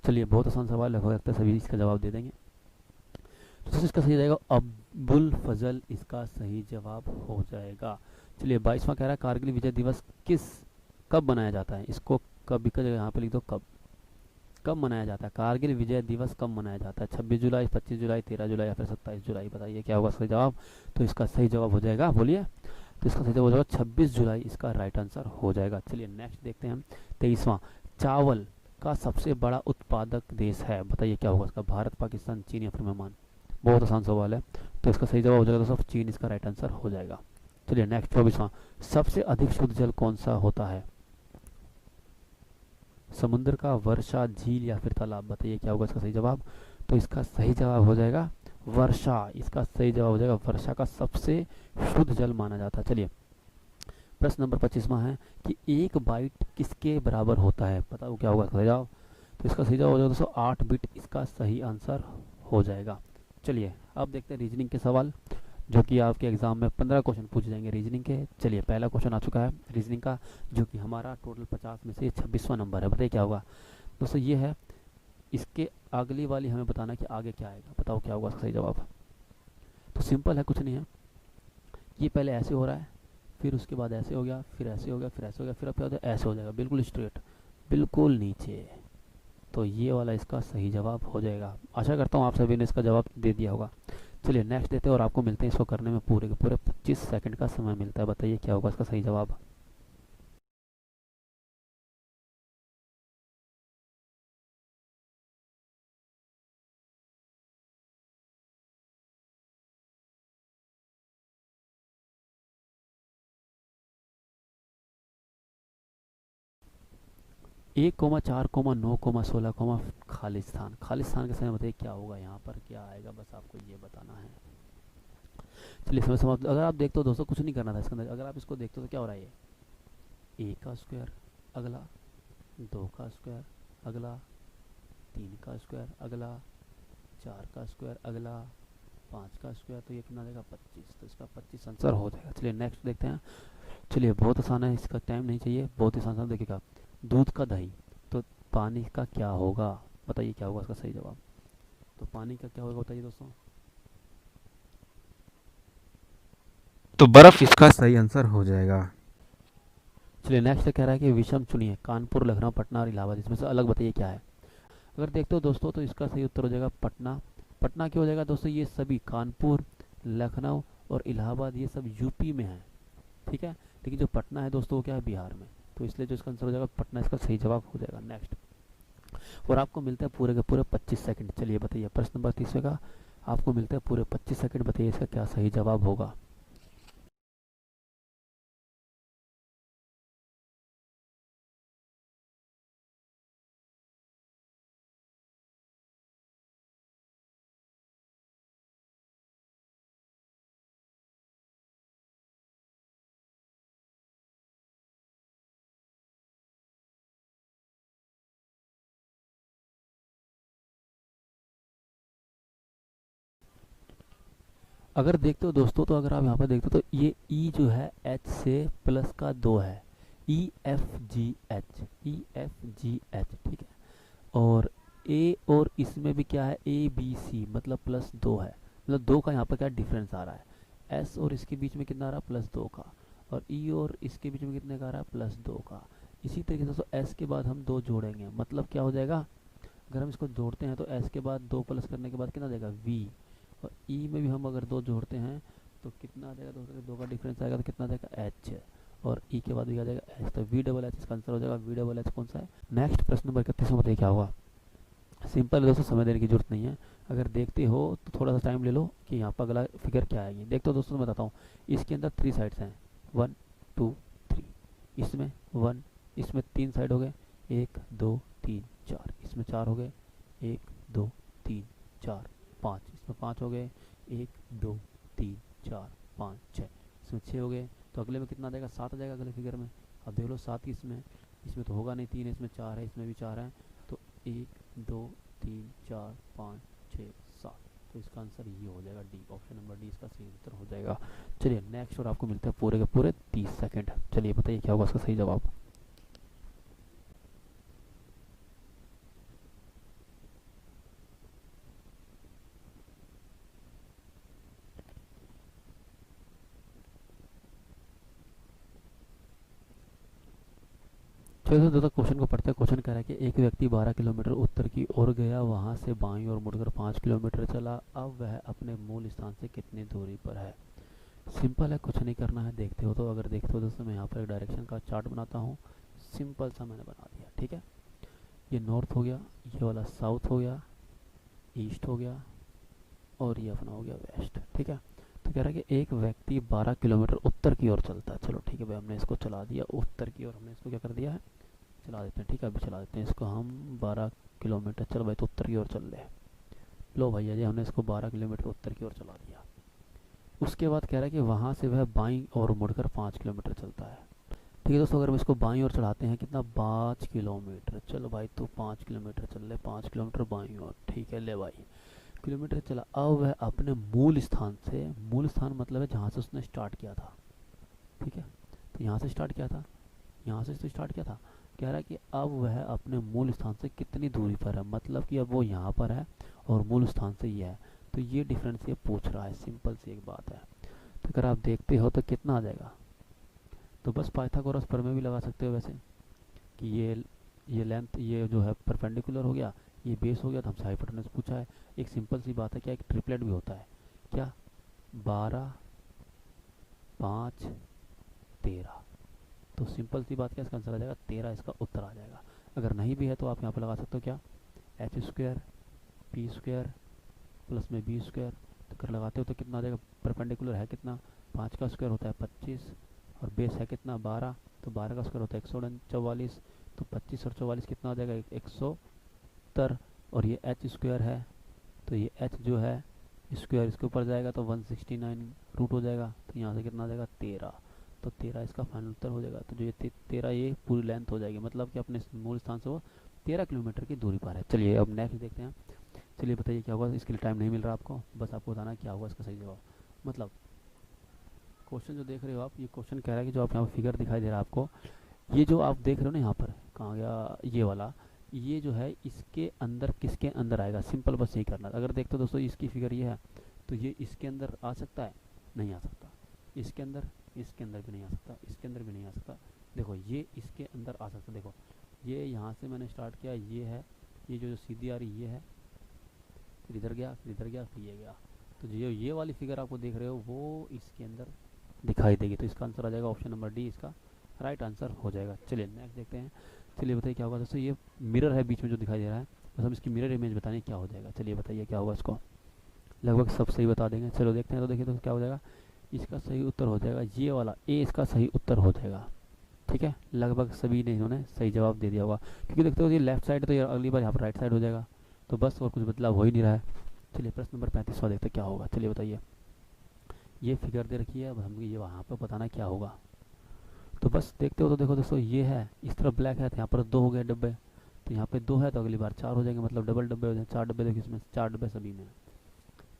[SPEAKER 3] चलिए बहुत आसान सवाल है, हो सकता है सभी इसका जवाब दे देंगे। तो दोस्तों इसका सही हो जाएगा अबुल फजल, इसका सही जवाब हो जाएगा। चलिए 22वां कह रहा है कारगिल विजय दिवस कब मनाया जाता है? इसको कब की जगह यहाँ पे लिख दो, कब मनाया जाता है? कारगिल विजय दिवस कब मनाया जाता है? 26 जुलाई, 25 जुलाई, 13 जुलाई या फिर 27 जुलाई? बताइए क्या होगा सही जवाब। तो इसका सही जवाब हो जाएगा, बोलिए। तो इसका सही जवाब हो जाएगा 26 जुलाई, इसका राइट आंसर हो जाएगा। चलिए नेक्स्ट देखते हैं 23वां, चावल का सबसे बड़ा उत्पादक देश है? बताइए क्या होगा इसका। भारत, पाकिस्तान, चीन या फिर मेहमान? बहुत आसान सवाल है, तो इसका सही जवाब हो जाएगा दोस्तों चीन, इसका राइट आंसर हो जाएगा। चलिए नेक्स्ट 24वां, सबसे अधिक शुद्ध जल कौन सा होता है? समुद्र का, वर्षा, झील या फिर तालाब? बताइए क्या होगा इसका सही जवाब। तो इसका सही जवाब हो जाएगा वर्षा, इसका सही जवाब हो जाएगा वर्षा का सबसे शुद्ध जल माना जाता है। चलिए प्रश्न नंबर 25वां है कि एक बाइट किसके बराबर होता है? बताओ क्या होगा इसका जवाब। तो इसका सही जवाब हो जाएगा दोस्तों 8 बिट, इसका सही आंसर हो जाएगा। चलिए अब देखते हैं रीजनिंग के सवाल, जो कि आपके एग्जाम में 15 क्वेश्चन पूछे जाएंगे रीजनिंग के। चलिए पहला क्वेश्चन आ चुका है रीजनिंग का, जो कि हमारा टोटल 50 में से 26वां नंबर है। बताइए क्या होगा दोस्तों। ये है, इसके अगली वाली हमें बताना कि आगे क्या आएगा। बताओ क्या होगा इसका सही जवाब। तो सिंपल है, कुछ नहीं है, ये पहले ऐसे हो रहा है, फिर उसके बाद ऐसे हो गया, फिर ऐसे हो गया, फिर ऐसे हो गया, फिर अब ऐसे हो जाएगा, बिल्कुल स्ट्रेट, बिल्कुल नीचे। तो ये वाला इसका सही जवाब हो जाएगा। आशा करता हूँ आप सभी ने इसका जवाब दे दिया होगा। चलिए नेक्स्ट देते हैं और आपको मिलते हैं, इसको करने में पूरे के पूरे 25 सेकंड का समय मिलता है। बताइए क्या होगा इसका सही जवाब। एक comma 4 comma 9 comma 16 comma Khalistan. Khalistan के समय बताइए क्या होगा, यहाँ पर क्या आएगा, बस आपको ये बताना है। चलिए समय समाप्त। अगर आप देखते हो दोस्तों, कुछ नहीं करना था इसके अंदर, अगर आप इसको देखते हो तो क्या हो रहा है, ये 1 का स्क्वायर अगला, 2 का स्क्वायर अगला, 3 का स्क्वायर अगला, 4 का स्क्वायर अगला, 5 का स्क्वायर, तो ये कितना देगा 25। तो इसका 25 आंसर हो जाएगा। चलिए नेक्स्ट देखते हैं चलिए बहुत आसान है, इसका टाइम नहीं चाहिए, बहुत ही आसान। देखिएगा, दूध का दही, तो पानी का क्या होगा, बताइए क्या होगा इसका सही जवाब। तो पानी का क्या होगा बताइए दोस्तों।
[SPEAKER 2] तो बर्फ इसका सही आंसर हो जाएगा।
[SPEAKER 3] चलिए नेक्स्ट कह रहा है कि विषम चुनिए, कानपुर, लखनऊ, पटना और इलाहाबाद, इसमें से अलग बताइए क्या है। अगर देखते हो दोस्तों तो इसका सही उत्तर हो जाएगा पटना। पटना क्यों हो जाएगा दोस्तों, ये सभी कानपुर, लखनऊ और इलाहाबाद ये सब यूपी में है, ठीक है। लेकिन जो पटना है दोस्तों वो क्या है, बिहार में। तो इसलिए जो इसका आंसर हो जाएगा पटना, इसका सही जवाब हो जाएगा। नेक्स्ट, और आपको मिलते हैं पूरे के पूरे 25 सेकंड। चलिए बताइए, प्रश्न नंबर 30 का आपको मिलते हैं पूरे 25 सेकंड, बताइए इसका क्या सही जवाब होगा। अगर देखते हो दोस्तों, तो अगर आप यहाँ पर देखते हो तो ये ई जो है एच से प्लस का 2 है, E F G H, E F G H, ठीक है। और ए और इसमें भी क्या है, ए बी सी, मतलब प्लस 2 है, मतलब 2 का यहाँ पर क्या डिफरेंस आ रहा है। एस और इसके बीच में कितना आ रहा है, प्लस 2 का। और ई और इसके बीच में कितने का आ रहा है, प्लस 2 का। इसी तरीके से दोस्तों एस के बाद हम 2 जोड़ेंगे, मतलब क्या हो जाएगा, अगर हम इसको जोड़ते हैं तो एस के बाद 2 प्लस करने के बाद कितना देगा, वी। और ई में भी हम अगर 2 जोड़ते हैं तो कितना आ जाएगा दोस्तों, 2 का डिफरेंस आएगा तो कितना आ जाएगा, एच। और ई के बाद भी आ जाएगा एच, तो वी डबल एच इसका आंसर हो जाएगा। वी डबल एच कौन सा है। नेक्स्ट प्रश्न नंबर 31 में बताइए क्या होगा। सिंपल है दोस्तों, समय देने की जरूरत नहीं है। अगर देखते हो तो थोड़ा सा टाइम ले लो कि यहाँ पर अगला फिगर क्या आएगी। देखते हो दोस्तों, मैं बताता हूँ। इसके अंदर 3 साइड्स हैं, 1 2 3। इसमें 1, इसमें 3 साइड हो गए, 1 2 3 4। इसमें 4 हो गए, 1 2 3 4 5। इसमें 5 हो गए, 1 2 3 4 5 6। इसमें 6 हो गए, तो अगले में कितना आ जाएगा, 7 आ जाएगा अगले फिगर में। अब देख लो 7 इसमें, इसमें तो होगा नहीं, 3 है, इसमें 4 है, इसमें भी 4 है। तो 1 2 3 4 5 6 7। तो इसका आंसर ये हो जाएगा डी, ऑप्शन नंबर डी इसका सही उत्तर हो जाएगा। चलिए नेक्स्ट, और आपको मिलता है पूरे के पूरे 30 सेकंड। चलिए बताइए क्या होगा इसका सही जवाब। चलिए दोस्तों क्वेश्चन को पढ़ते हैं। क्वेश्चन कह रहा है कि एक व्यक्ति 12 किलोमीटर उत्तर की ओर गया, वहां से बाईं ओर मुड़कर 5 किलोमीटर चला। अब वह अपने मूल स्थान से कितनी दूरी पर है। सिंपल है, कुछ नहीं करना है। देखते हो तो, अगर देखते हो दोस्तों, मैं यहाँ पर एक डायरेक्शन का चार्ट बनाता हूँ। सिंपल सा मैंने बना दिया, ठीक है। ये नॉर्थ हो गया, ये वाला साउथ हो गया, ईस्ट हो गया, और ये अपना हो गया वेस्ट, ठीक है। तो कह रहा है कि एक व्यक्ति 12 किलोमीटर उत्तर की ओर चलता है। चलो ठीक है भाई, हमने इसको चला दिया उत्तर की ओर, हमने इसको क्या कर दिया है, चला देते हैं, ठीक है। अभी चला देते हैं इसको हम 12 किलोमीटर। चलो भाई, तो उत्तर की ओर चल रहे हैं। लो भैया जी, हमने इसको 12 किलोमीटर उत्तर की ओर चला दिया। उसके बाद कह रहा है कि वहाँ से वह बाईं ओर मुड़कर 5 किलोमीटर चलता है। ठीक है दोस्तों, अगर हम इसको बाईं ओर चढ़ाते हैं, कितना, 5 किलोमीटर। चलो भाई, तो 5 किलोमीटर चल ले, 5 किलोमीटर बाईं ओर, ठीक है। ले भाई, किलोमीटर चला। अब वह अपने मूल स्थान से, मूल स्थान मतलब है जहाँ से उसने स्टार्ट किया था, ठीक है। तो यहाँ से स्टार्ट किया था, यहाँ से तो स्टार्ट किया था। कह रहा है कि अब वह अपने मूल स्थान से कितनी दूरी पर है, मतलब कि अब वो यहाँ पर है और मूल स्थान से ये है। तो ये डिफरेंस ये पूछ रहा है, सिंपल सी एक बात है। तो अगर आप देखते हो तो कितना आ जाएगा, तो बस पाइथागोरस प्रमेय भी लगा सकते हो वैसे, कि ये लेंथ, ये जो है परपेंडिकुलर हो गया, ये बेस हो गया, तो हमसे हाइपोटेनस पूछा है। एक सिंपल सी बात है, क्या एक ट्रिपलेट भी होता है क्या, 12 5 13। तो सिंपल सी बात, क्या इसका आंसर आ जाएगा 13, इसका उत्तर आ जाएगा। अगर नहीं भी है तो आप यहाँ पे लगा सकते हो क्या, H square P square plus में बी स्क्वायर। तो अगर लगाते हो तो कितना आ जाएगा, परपेंडिकुलर है कितना, 5 का स्क्वायर होता है 25, और बेस है कितना 12, तो 12 का स्क्वायर होता है 144। तो 25 और 44 कितना आ जाएगा, 170। और ये एच स्क्वायर है, तो ये एच जो है स्क्वायर इसके ऊपर जाएगा तो 169 रूट हो जाएगा। तो यहाँ से कितना आ जाएगा 13। तो 13 इसका फाइनल उत्तर हो जाएगा। तो जो ये 13, ये पूरी लेंथ हो जाएगी, मतलब कि अपने मूल स्थान से वो 13 किलोमीटर की दूरी पर है। चलिए अब नेक्स्ट देखते हैं। चलिए बताइए क्या होगा, इसके लिए टाइम नहीं मिल रहा आपको, बस आपको बताना क्या होगा इसका सही जवाब। मतलब क्वेश्चन जो देख रहे हो आप, ये क्वेश्चन कह रहा है कि जो आप यहाँ पर फिगर दिखाई दे रहा है आपको, ये जो आप देख रहे हो ना यहाँ पर, कहाँ गया ये वाला, ये जो है इसके अंदर किसके अंदर आएगा, सिंपल बस यही करना। अगर देखते हो दोस्तों इसकी फिगर ये है, तो ये इसके अंदर आ सकता है, नहीं आ सकता। इसके अंदर भी नहीं आ सकता, इसके अंदर भी नहीं आ सकता। देखो ये इसके अंदर आ सकता, देखो ये यहाँ से मैंने स्टार्ट किया, ये है, ये जो सीधी आ रही ये है, फिर इधर गया, फिर इधर गया, फिर ये गया। तो जो ये वाली फिगर आपको देख रहे हो वो इसके अंदर दिखाई देगी। तो इसका आंसर आ जाएगा ऑप्शन नंबर डी, इसका राइट आंसर हो जाएगा। चलिए नेक्स्ट देखते हैं। चलिए बताइए क्या होगा दोस्तों, ये मिरर है बीच में जो दिखाई दे रहा है, बस हम इसकी मिरर इमेज बताने क्या हो जाएगा। चलिए बताइए क्या होगा, इसको लगभग सब सही बता देंगे। चलो देखते हैं। तो देखिए तो क्या हो जाएगा, इसका सही उत्तर हो जाएगा ये वाला ए, इसका सही उत्तर हो जाएगा। ठीक है, लगभग सभी ने इन्होंने सही जवाब दे दिया होगा, क्योंकि देखते हो ये लेफ्ट साइड है तो ये अगली बार यहाँ पर राइट साइड हो जाएगा। तो बस और कुछ बदलाव हो ही नहीं रहा है। चलिए प्रश्न नंबर 35वां देखते क्या होगा। चलिए बताइए, ये फिगर दे रखी है, अब हमको ये वहाँ पर बताना क्या होगा। तो बस देखते हो तो देखो दोस्तों ये है, इस तरफ ब्लैक है तो यहाँ पर 2 हो गए डब्बे, तो यहाँ पे 2 है तो अगली बार 4 हो जाएंगे, मतलब डबल डब्बे हो जाएंगे। 4 डब्बे देखिए, इसमें 4 डब्बे सभी में।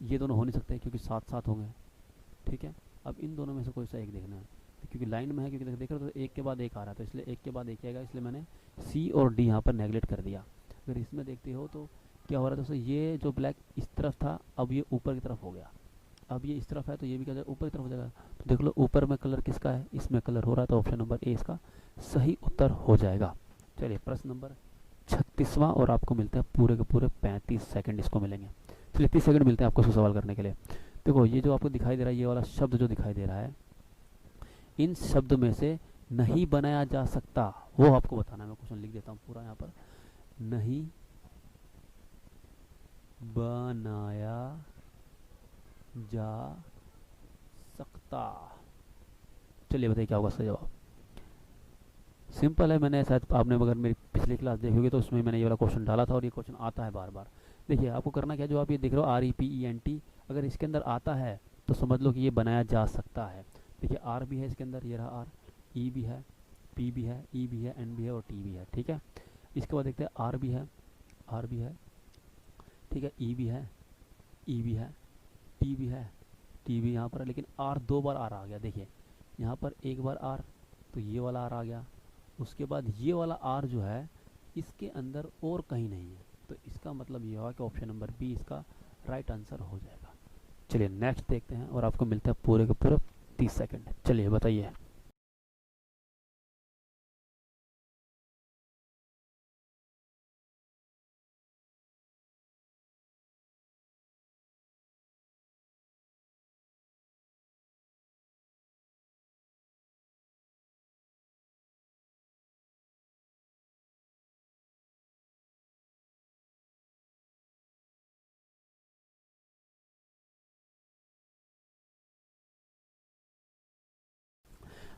[SPEAKER 3] ये दोनों हो नहीं सकते क्योंकि साथ साथ होंगे। ठीक है, अब इन दोनों में से कोई सा एक देखना है, क्योंकि लाइन में है, क्योंकि देख रहे हो तो एक के बाद एक आ रहा है, तो इसलिए एक के बाद एक आएगा, इसलिए मैंने सी और डी यहाँ पर नेगलेक्ट कर दिया। अगर इसमें देखते हो तो क्या हो रहा है दोस्तों, ये जो ब्लैक इस तरफ था अब ये ऊपर की तरफ हो गया, अब ये इस तरफ है तो ये भी क्या हो जाएगा, ऊपर की तरफ हो जाएगा। तो देख लो ऊपर में कलर किसका है, इसमें कलर हो रहा है, तो ऑप्शन नंबर ए इसका सही उत्तर हो जाएगा। चलिए प्रश्न नंबर 36वां, और आपको मिलते हैं पूरे के पूरे 35 सेकंड इसको मिलेंगे। चलिए 30 सेकंड मिलते हैं आपको सवाल करने के लिए। देखो ये जो आपको दिखाई दे रहा है, ये वाला शब्द जो दिखाई दे रहा है, इन शब्द में से नहीं बनाया जा सकता वो आपको बताना है। मैं क्वेश्चन लिख देता हूँ पूरा यहाँ पर, नहीं बनाया जा सकता। चलिए बताइए क्या होगा सही जवाब। सिंपल है, मैंने शायद आपने अगर मेरी पिछली क्लास देखी होगी तो उसमें मैंने ये वाला क्वेश्चन डाला था, और ये क्वेश्चन आता है बार बार। देखिए आपको करना क्या, जो आप ये देख रहे हो REPENT, अगर इसके अंदर आता है तो समझ लो कि ये बनाया जा सकता है। देखिए R भी है इसके अंदर, ये रहा R, E भी है, P भी है, E भी है, N भी है और T भी है। ठीक है, इसके बाद देखते हैं R भी है, ठीक है, E भी है, E भी है, T भी है, T भी यहाँ पर है, लेकिन R 2 बार R आ गया। देखिए यहाँ पर एक बार R, तो ये वाला R आ गया, उसके बाद ये वाला R जो है इसके अंदर और कहीं नहीं है, तो इसका मतलब ये हुआ कि ऑप्शन नंबर बी इसका राइट आंसर हो जाएगा। चलिए नेक्स्ट देखते हैं, और आपको मिलता है पूरे के पूरे 30 सेकंड। चलिए बताइए।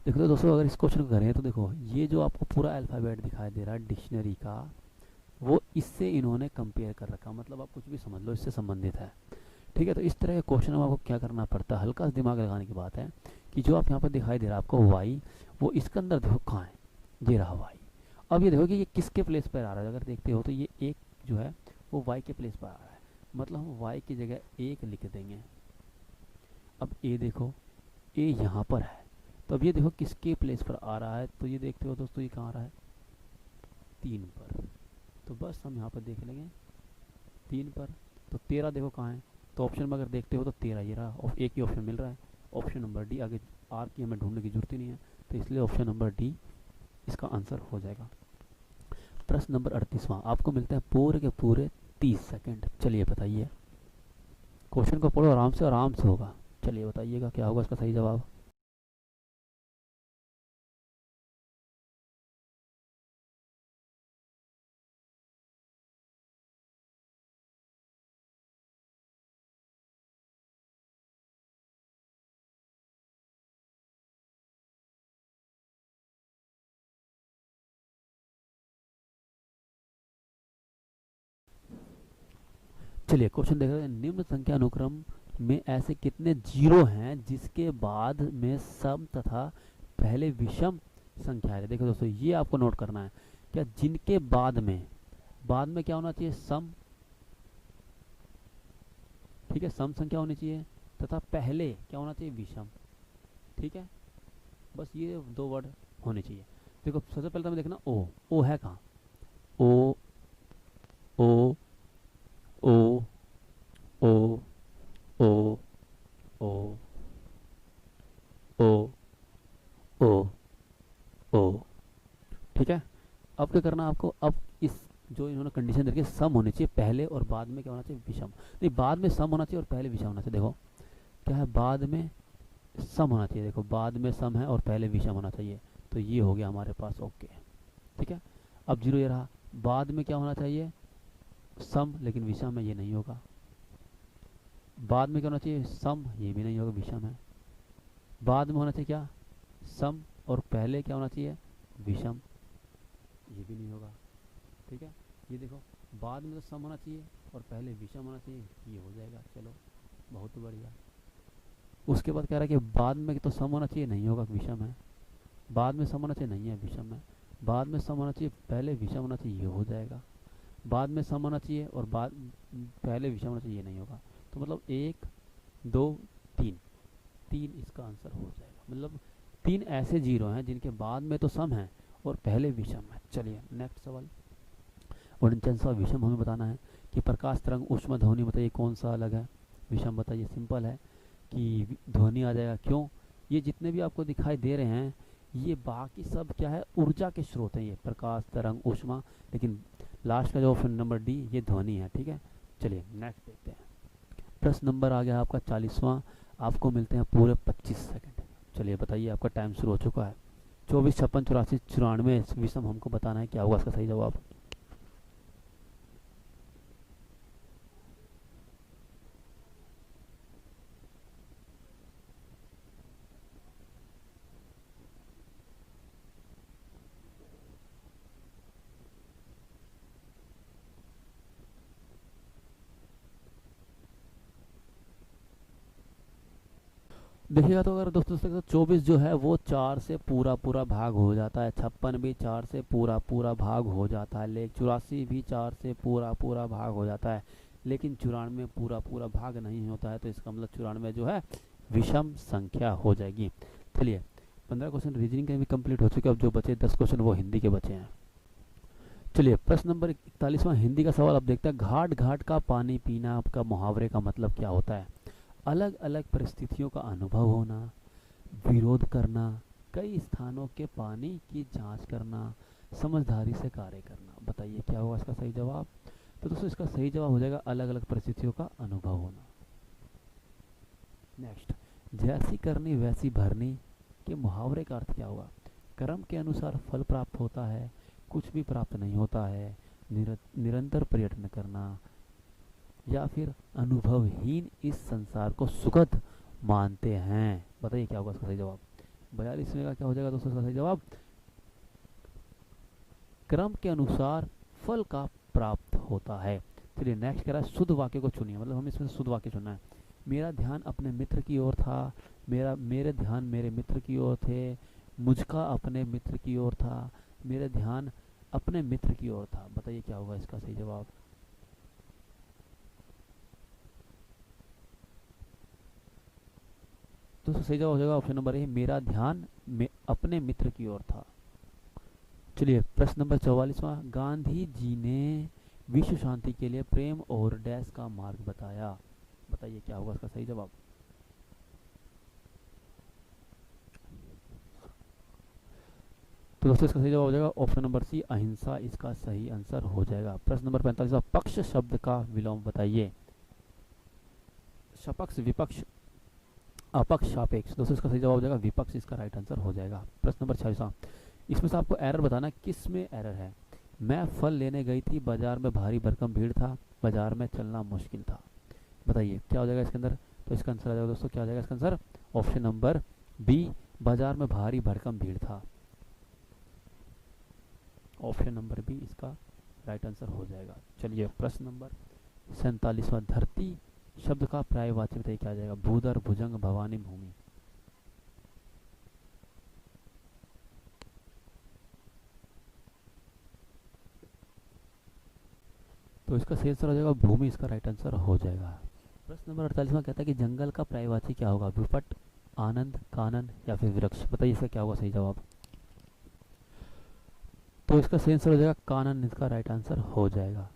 [SPEAKER 3] देखो तो दोस्तों, अगर इस क्वेश्चन को करें तो देखो ये जो आपको पूरा अल्फ़ाबेट दिखाई दे रहा है डिक्शनरी का, वो इससे इन्होंने कंपेयर कर रखा, मतलब आप कुछ भी समझ लो इससे संबंधित है। ठीक है, तो इस तरह के क्वेश्चन में आपको क्या करना पड़ता है, हल्का सा दिमाग लगाने की बात है कि जो आप यहाँ पर दिखाई दे रहा है आपको वाई, वो इसके अंदर देखो कहाँ है, ये रहा वाई। अब ये देखो कि ये किसके प्लेस पर आ रहा है, अगर देखते हो तो ये एक जो है वो वाई के प्लेस पर आ रहा है, मतलब हम वाई की जगह एक लिख देंगे। अब ए देखो, ए यहाँ पर है, तो अब ये देखो किसके प्लेस पर आ रहा है, तो ये देखते हो दोस्तों ये कहाँ आ रहा है, 3 पर। तो बस हम यहाँ पर देख लेंगे 3 पर। तो 13 देखो कहाँ है, तो ऑप्शन में अगर देखते हो तो 13 ये रहा, और एक ही ऑप्शन मिल रहा है, ऑप्शन नंबर डी। आगे आर की हमें ढूंढने की जरूरत ही नहीं है, तो इसलिए ऑप्शन नंबर डी इसका आंसर हो जाएगा। प्रश्न नंबर 38वां, आपको मिलते हैं पूरे के पूरे 30 सेकंड। चलिए बताइए, क्वेश्चन को पढ़ो आराम से होगा। चलिए बताइएगा क्या होगा इसका सही जवाब। चलिए क्वेश्चन देख रहे हैं, निम्न संख्या अनुक्रम में ऐसे कितने जीरो हैं जिसके बाद में सम तथा पहले विषम संख्या है। देखो दोस्तों ये आपको नोट करना है, क्या जिनके बाद में क्या होना चाहिए, सम, ठीक है, सम संख्या होनी चाहिए, तथा पहले क्या होना चाहिए, विषम। ठीक है, बस ये 2 वर्ड होने चाहिए। देखो सबसे पहले तो हमें देखना ओ है कहाँ, ओ ओ ओ ओ ओ ओ ओ ओ ओ, ठीक है। अब क्या करना आपको, अब इस जो इन्होंने कंडीशन दे रखी है, सम होनी चाहिए पहले और बाद में क्या होना चाहिए, विषम। नहीं, बाद में सम होना चाहिए और पहले विषम होना चाहिए। देखो क्या है, बाद में सम होना चाहिए, देखो बाद में सम है और पहले विषम होना चाहिए, तो ये हो गया हमारे पास ओके, ठीक है। अब 0 ये रहा, बाद में क्या होना चाहिए, सम, लेकिन विषम है, ये नहीं होगा। बाद में क्या होना चाहिए, सम, ये भी नहीं होगा, विषम है। बाद में होना चाहिए क्या, सम, और पहले क्या होना चाहिए, विषम, ये भी नहीं होगा, ठीक है। ये देखो बाद में तो सम होना चाहिए और पहले विषम होना चाहिए, ये हो जाएगा, चलो बहुत बढ़िया। उसके बाद कह रहा है कि बाद में तो सम होना चाहिए, नहीं होगा, विषम है। बाद में सम होना चाहिए, नहीं है, विषम है। बाद में सम होना चाहिए, पहले विषम होना चाहिए, ये हो जाएगा। बाद में सम होना चाहिए और बाद पहले विषम होना चाहिए, ये नहीं होगा। तो मतलब 1 2 3 3 इसका आंसर हो जाएगा। मतलब 3 ऐसे जीरो हैं जिनके बाद में तो सम है और पहले विषम है। चलिए नेक्स्ट सवाल। 49वां विषम हमें बताना है कि प्रकाश तरंग ऊष्मा ध्वनि, बताइए कौन सा अलग है, विषम बताइए। सिंपल है कि ध्वनि आ जाएगा, क्यों, ये जितने भी आपको दिखाई दे रहे हैं ये बाकी सब क्या है, ऊर्जा के स्रोत हैं, ये प्रकाश तरंग ऊष्मा, लेकिन लास्ट का जो ऑप्शन नंबर डी ये ध्वनि है, ठीक है। चलिए नेक्स्ट देखते हैं। प्रश्न नंबर आ गया आपका 40वां, आपको मिलते हैं पूरे 25 सेकंड। चलिए बताइए, आपका टाइम शुरू हो चुका है। 24 56 84 94 विषम हमको बताना है, क्या होगा इसका सही जवाब। देखिएगा तो अगर दोस्तों 24 जो है वो 4 से पूरा पूरा भाग हो जाता है, 56 भी 4 से पूरा पूरा भाग हो जाता है, लेकिन 84 भी 4 से पूरा पूरा भाग हो जाता है, लेकिन 94 पूरा पूरा भाग नहीं होता है। तो इसका मतलब 94 जो है विषम संख्या हो जाएगी। चलिए 15 क्वेश्चन रीजनिंग के भी कंप्लीट हो चुके हैं, अब जो बचे 10 क्वेश्चन वो हिंदी के बचे हैं। चलिए प्रश्न नंबर 41वां हिंदी का सवाल अब देखते हैं। घाट घाट का पानी पीना आपका मुहावरे का मतलब क्या होता है। अलग अलग परिस्थितियों का अनुभव होना, विरोध करना, कई स्थानों के पानी की जांच करना, समझदारी से कार्य करना। बताइए क्या होगा इसका सही जवाब। तो दोस्तों इसका सही जवाब हो जाएगा अलग अलग परिस्थितियों का अनुभव होना। नेक्स्ट, जैसी करनी वैसी भरनी के मुहावरे का अर्थ क्या होगा। कर्म के अनुसार फल प्राप्त होता है, कुछ भी प्राप्त नहीं होता है, निरंतर प्रयत्न करना, या फिर अनुभवहीन इस संसार को सुखद मानते हैं। बताइए क्या होगा इसका सही जवाब। 42वें का क्या हो जाएगा दोस्तों इसका सही जवाब। क्रम के अनुसार फल का प्राप्त होता है। चलिए नेक्स्ट कह रहा है शुद्ध वाक्य को चुनिए, मतलब हमें इसमें शुद्ध वाक्य चुनना है। मेरा ध्यान अपने मित्र की ओर था, मेरे ध्यान मेरे मित्र की ओर थे, मुझका अपने मित्र की ओर था, मेरे ध्यान अपने मित्र की ओर था। बताइए क्या होगा इसका सही जवाब। दोस्तों सही जवाब हो जाएगा ऑप्शन नंबर ए, मेरा ध्यान अपने मित्र की ओर था। चलिए प्रश्न नंबर 44वां, गांधी जी ने विश्व शांति के लिए प्रेम और डैश का मार्ग बताया। बताइए क्या होगा इसका सही जवाब। तो दोस्तों इसका सही जवाब हो जाएगा ऑप्शन नंबर सी, अहिंसा इसका सही आंसर हो जाएगा। प्रश्न नंबर 45वां, पक्ष शब्द का विलोम बताइए। सपक्ष, विपक्ष, अपक्ष, सापेक्ष। दोस्तों इसका सही जवाब हो जाएगा विपक्ष, इसका राइट आंसर हो जाएगा। प्रश्न नंबर 46वां, इसमें से आपको एरर बताना, किस में एरर है। मैं फल लेने गई थी, बाजार में भारी भरकम भीड़ था, बाजार में चलना मुश्किल था। बताइए क्या हो जाएगा इसके अंदर। तो इसका आंसर आ जाएगा दोस्तों, क्या हो जाएगा इसका आंसर, ऑप्शन नंबर बी, बाजार में भारी भरकम भीड़ था। ऑप्शन नंबर बी इसका राइट आंसर हो जाएगा। चलिए प्रश्न नंबर 47वां, धरती शब्द का पर्यायवाची बताइए क्या आ जाएगा। भूधर, भुजंग, भवानी, भूमि। तो इसका सही आंसर हो जाएगा भूमि, इसका राइट आंसर हो जाएगा। प्रश्न नंबर 48वां कहता है कि जंगल का पर्यायवाची क्या होगा। विपट, आनंद, कानन या फिर वृक्ष? बताइए इसका क्या होगा सही जवाब। तो इसका सही आंसर हो जाएगा कानन, इसका राइट आंसर हो जाएगा।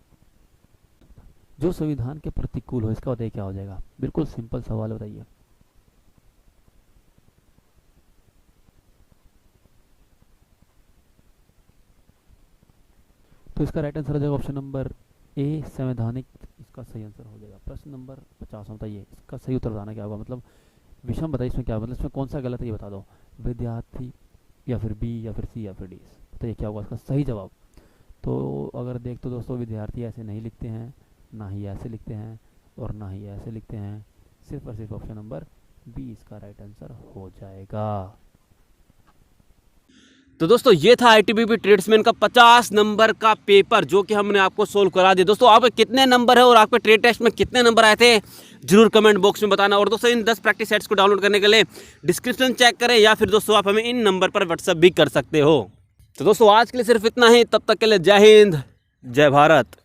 [SPEAKER 3] जो संविधान के प्रतिकूल हो, इसका बताइए क्या हो जाएगा। बिल्कुल सिंपल सवाल, बताइए। तो इसका राइट आंसर हो जाएगा ऑप्शन नंबर ए, संवैधानिक, इसका सही आंसर हो जाएगा। प्रश्न नंबर 50 बताइए इसका सही उत्तर बताना क्या होगा। मतलब विषम बताइए इसमें क्या, मतलब इसमें कौन सा गलत है ये बता दो। विद्यार्थी या फिर बी या फिर सी या फिर डी, बताइए क्या होगा इसका सही जवाब। तो अगर देख तो दोस्तों विद्यार्थी ऐसे नहीं लिखते हैं, ना ही ऐसे लिखते हैं और ना ही ऐसे लिखते हैं। सिर्फ और सिर्फ ऑप्शन नंबर बी इसका राइट आंसर हो जाएगा।
[SPEAKER 2] तो दोस्तों ये था ITBP ट्रेड्समैन का 50 नंबर का पेपर जो कि हमने आपको सोल्व करा दिया। दोस्तों आपके कितने नंबर है और आपके ट्रेड टेस्ट में कितने नंबर आए थे जरूर कमेंट बॉक्स में बताना। और दोस्तों इन 10 प्रैक्टिस सेट्स को डाउनलोड करने के लिए डिस्क्रिप्शन चेक करें या फिर दोस्तों आप हमें इन नंबर पर व्हाट्सएप भी कर सकते हो। तो दोस्तों आज के लिए सिर्फ इतना ही, तब तक के लिए जय हिंद, जय भारत।